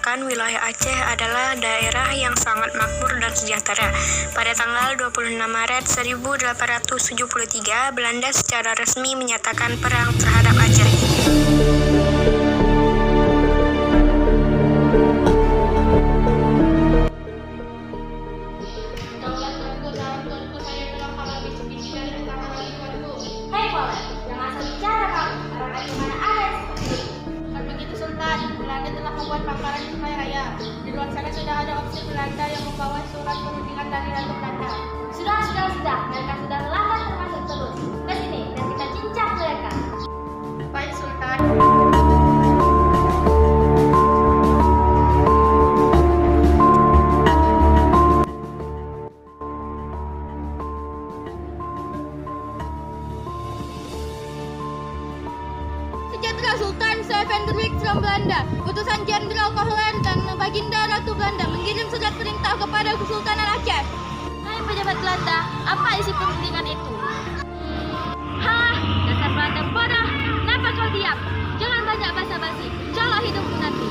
menyatakan wilayah Aceh adalah daerah yang sangat makmur dan sejahtera. Pada tanggal 26 Maret 1873, Belanda secara resmi menyatakan perang terhadap Aceh. Hei Polen, jangan asal bicara kamu. Orang Aceh mana ada yang seperti itu? Bukan begitu Sultan, Belanda telah membuat paparan di Sungai Raya. Di luar sana sudah ada opsi Belanda yang membawa surat perundingan dari Ratu Belanda. Sudah. Mereka sudah melanggar termasuk terus. Ke sini dan kita cincang mereka. Baik Sultan. Sejahtera Sultan Sir Hendrik from Belanda, utusan Jenderal Kohler dan Baginda Ratu Belanda mengirim surat perintah kepada Kesultanan Aceh. Hai pejabat Belanda, apa isi perundingan itu? Hah, dasar Belanda bodoh. Kenapa kau diam? Jangan banyak basa-basi. Jauhlah hidupmu nanti.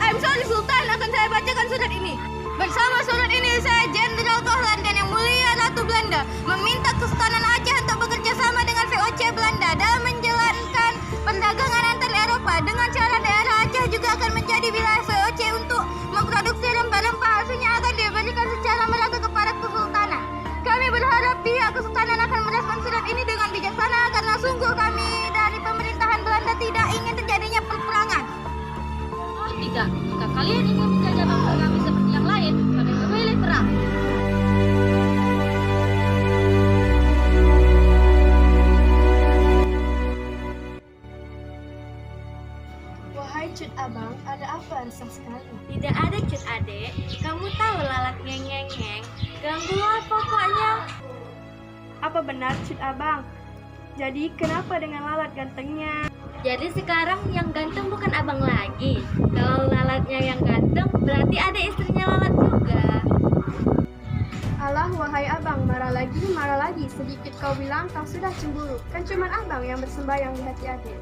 I'm sorry Sultan, akan saya bacakan surat ini. Bersama surat ini saya Jenderal Kohler dan Yang Mulia Ratu Belanda meminta Kesultanan Aceh untuk bekerja sama dengan VOC Belanda dalam menjalankan perdagangan antar Eropa. Dengan cara daerah Aceh juga akan menjadi wilayah VOC untuk memproduksi rempah-rempah, hasilnya akan diberikan secara merata kepada Kesultanan. Kami berharap pihak Kesultanan akan merespon surat ini dengan bijaksana karena sungguh kami dari pemerintahan Belanda tidak ingin terjadinya peperangan. Oh tidak, jika kalian ingin menjajah bangsa kami seperti yang lain, kami memilih perang. Wahai Cut Abang, ada apa resah sekali? Tidak ada Cut Adek, kamu tahu lalat ngeng-ngeng, gangguan pokoknya. Apa benar Cut Abang? Jadi kenapa dengan lalat gantengnya? Jadi sekarang yang ganteng bukan abang lagi. Kalau lalatnya yang ganteng, berarti ada istrinya lalat juga. Alah wahai abang, marah lagi. Sedikit kau bilang kau sudah cemburu. Kan cuman abang yang bersembayang di hati adik.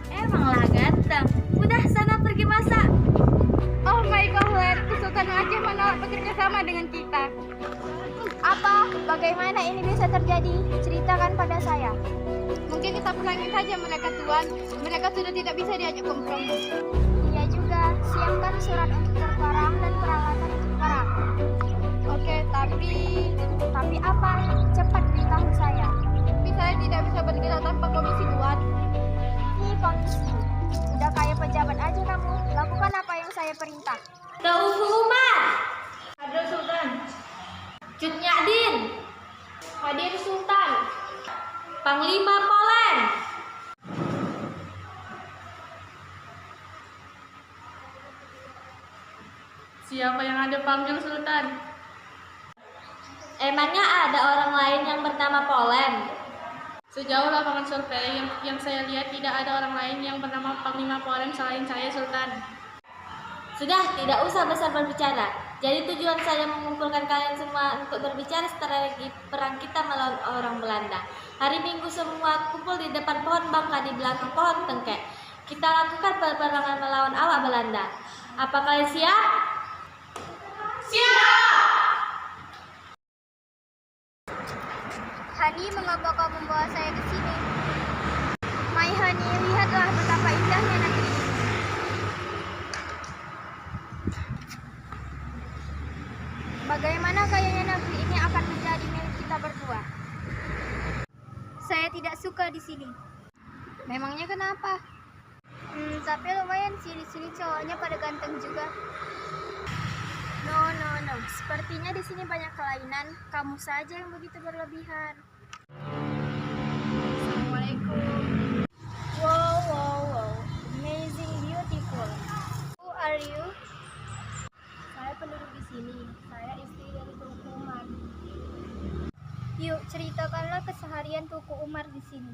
Emanglah ganteng. Udah sana pergi masak. Oh my god, Kesultanan Aceh menolak bekerja sama dengan kita. Apa? Bagaimana ini bisa terjadi? Ceritakan pada saya. Mungkin kita pulangin saja mereka tuan. Mereka sudah tidak bisa diajak kompromi. Iya juga, siapkan surat untuk berperang dan peralatan untuk perang. Oke, Tapi apa? Cepat beritahu saya. tapi saya tidak bisa bergerak tanpa komisi tuan. Ini komisi. Udah kayak pejabat aja kamu. Lakukan apa yang saya perintah. Taufu Umar, Hadir Sultan. Cut Nyadin, Hadir Sultan. Panglima Polen. Siapa yang ada panggil Sultan? Emangnya ada orang lain yang bernama Polen? Sejauh lapangan survei yang saya lihat tidak ada orang lain yang bernama Panglima Polen selain saya Sultan. Sudah, tidak usah besar berbicara. Jadi tujuan saya mengumpulkan kalian semua untuk berbicara strategi perang kita melawan orang Belanda. Hari Minggu semua kumpul di depan pohon bangka di belakang pohon tengkek. Kita lakukan peperangan melawan awak Belanda. Apa kalian siap? Hani, mengapa kau membawa saya ke sini? My Hani, lihatlah betapa indahnya negeri ini. Bagaimana kayaknya negeri ini akan menjadi milik kita berdua? Saya tidak suka di sini. Memangnya kenapa? Tapi lumayan sih di sini cowoknya pada ganteng juga. No. Sepertinya di sini banyak kelainan. Kamu saja yang begitu berlebihan. Assalamualaikum. Wow. Amazing, beautiful. Who are you? Saya penduduk di sini. Saya istri dari Tuku Umar. Yuk, ceritakanlah keseharian Tuku Umar di sini.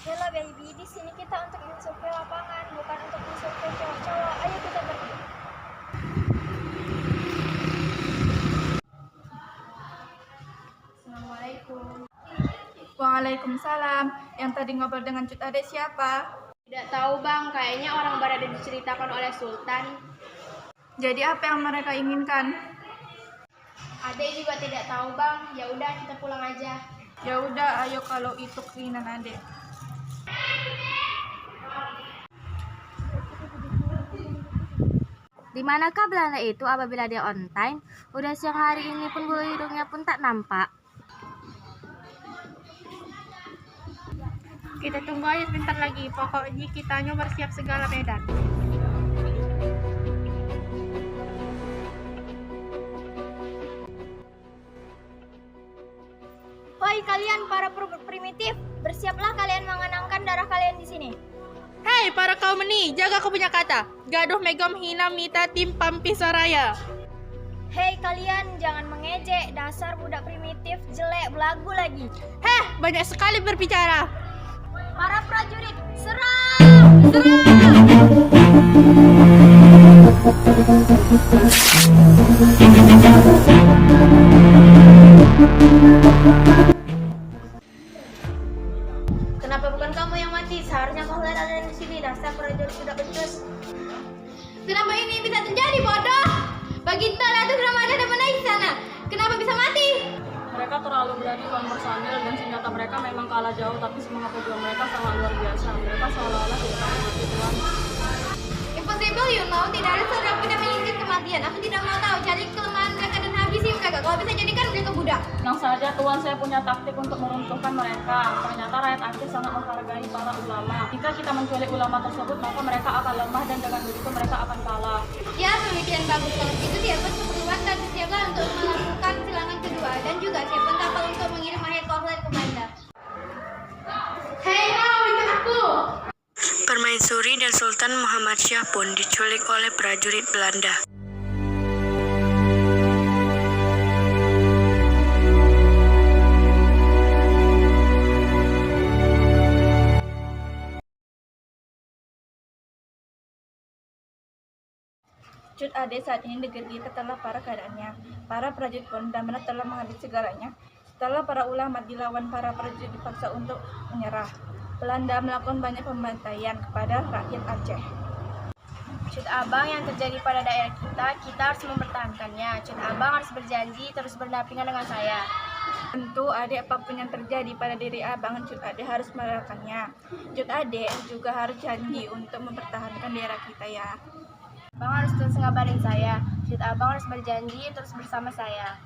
Hello baby, di sini kita untuk mensurvei lapangan, bukan untuk mensurvei cowok-cowok. Ayo kita pergi. Waalaikumsalam. Yang tadi ngobrol dengan Cut Adek siapa? Tidak tahu bang, kayaknya orang berada diceritakan oleh Sultan. Jadi apa yang mereka inginkan? Adek juga tidak tahu bang, ya udah kita pulang aja. Ya udah, ayo kalau itu keinginan adek. Di manakah Belanda itu apabila dia on time? Udah siang hari ini pun bulu hidungnya pun tak nampak. Kita tunggu aja sebentar lagi, pokoknya kitanya bersiap segala medan. Hoi kalian para primitif, bersiaplah kalian mengenangkan darah kalian di sini. Hei para kaum ini, jaga kau punya kata. Gaduh megam hina mita tim pampi saraya. Hei kalian, jangan mengejek, dasar budak primitif, jelek, belagu lagi. Heh, banyak sekali berbicara. Para prajurit, serang! Kenapa bukan kamu yang mati? Seharusnya kau ada di sini, dasar prajurit budak becus. Kenapa ini bisa terjadi, bodoh? Baginda Ratu Ramada dan menaik di sana. Kenapa bisa mati? Mereka terlalu berani tuan personil dan senjata mereka memang kalah jauh, tapi semangat pejuang mereka sangat luar biasa. Mereka seolah-olah tidak tahu mati tuan. Impossible, you know. Tidak ada seorang pun yang menginginkan kematian. Aku tidak mau tahu. Cari kelemahan mereka dan habisi mereka. Kalau bisa jadikan mereka budak. Tenang saja tuan, saya punya taktik untuk meruntuhkan mereka. Ternyata rakyat Aceh sangat menghargai para ulama. Jika kita menculik ulama tersebut, maka mereka akan lemah dan dengan begitu mereka akan kalah. Ya, pemikiran bagus. Kalau begitu siapkan keperluan dan siaplah untuk melakukan serangan kedua. Dan juga siapkan kapal untuk mengirim Mahir Kohler ke Banda. Hei, kau ikut aku! Permaisuri dan Sultan Muhammad Syah pun diculik oleh prajurit Belanda. Cut Ade, saat ini negeri kita telah parah keadaannya. Para prajurit pun benar-benar telah menghabis segalanya. Setelah para ulama dilawan, para prajurit dipaksa untuk menyerah. Belanda melakukan banyak pembantaian kepada rakyat Aceh. Cut abang, yang terjadi pada daerah kita harus mempertahankannya. Cut abang harus berjanji terus berdampingan dengan saya. Tentu Ade, apapun yang terjadi pada diri abang, Cut Ade harus melakukannya. Cut Ade juga harus janji untuk mempertahankan daerah kita ya. Abang harus terus ngabarin saya. Cut abang harus berjanji terus bersama saya.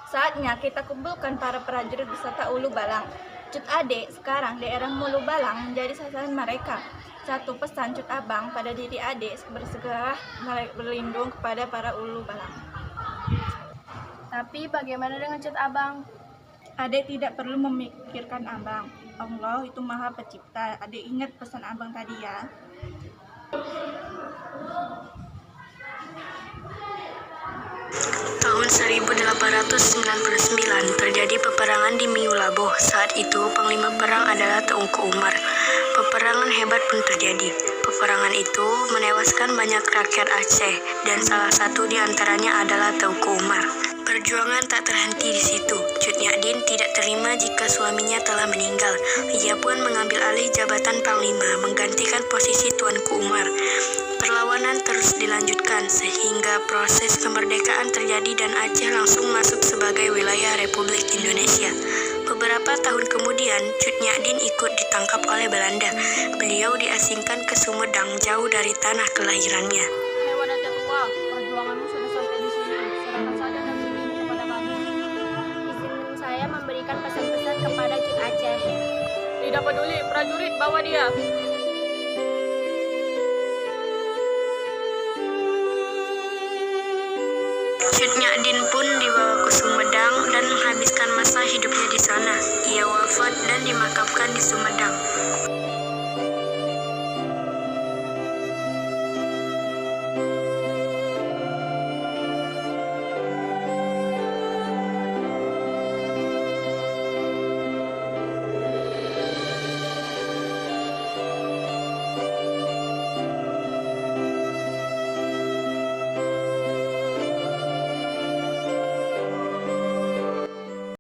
Saatnya kita kumpulkan para prajurit beserta Ulu Balang. Cut Ade, sekarang daerah Ulu Balang menjadi sasaran mereka. Satu pesan Cut Abang pada diri Ade, bersegera berlindung kepada para Ulu Balang. Tapi bagaimana dengan Cut abang? Ade tidak perlu memikirkan abang. Allah itu maha pencipta. Ade ingat pesan abang tadi ya. Tahun 1899 terjadi peperangan di Miulabo. Saat itu Panglima Perang adalah Teungku Umar. Peperangan hebat pun terjadi. Peperangan itu menewaskan banyak rakyat Aceh dan salah satu di antaranya adalah Teungku Umar. Perjuangan tak terhenti di situ. Cut Nyak Dien tidak terima jika suaminya telah meninggal. Ia pun mengambil alih jabatan Panglima, menggantikan posisi Tuanku Umar. Perlawanan terus dilanjutkan sehingga proses kemerdekaan terjadi dan Aceh langsung masuk sebagai wilayah Republik Indonesia. Beberapa tahun kemudian, Cut Nyak Dien ikut ditangkap oleh Belanda. Beliau diasingkan ke Sumedang, jauh dari tanah kelahirannya. Hei wanita tua, perjuanganmu sudah sampai di sini. Serahkan saja negeri ini kepada kami. Izin saya memberikan pesan-pesan kepada Cut Aceh. Tidak peduli, prajurit bawa dia. Cut Nyak Dien pun dibawa ke Sumedang dan menghabiskan masa hidupnya di sana. Ia wafat dan dimakamkan di Sumedang.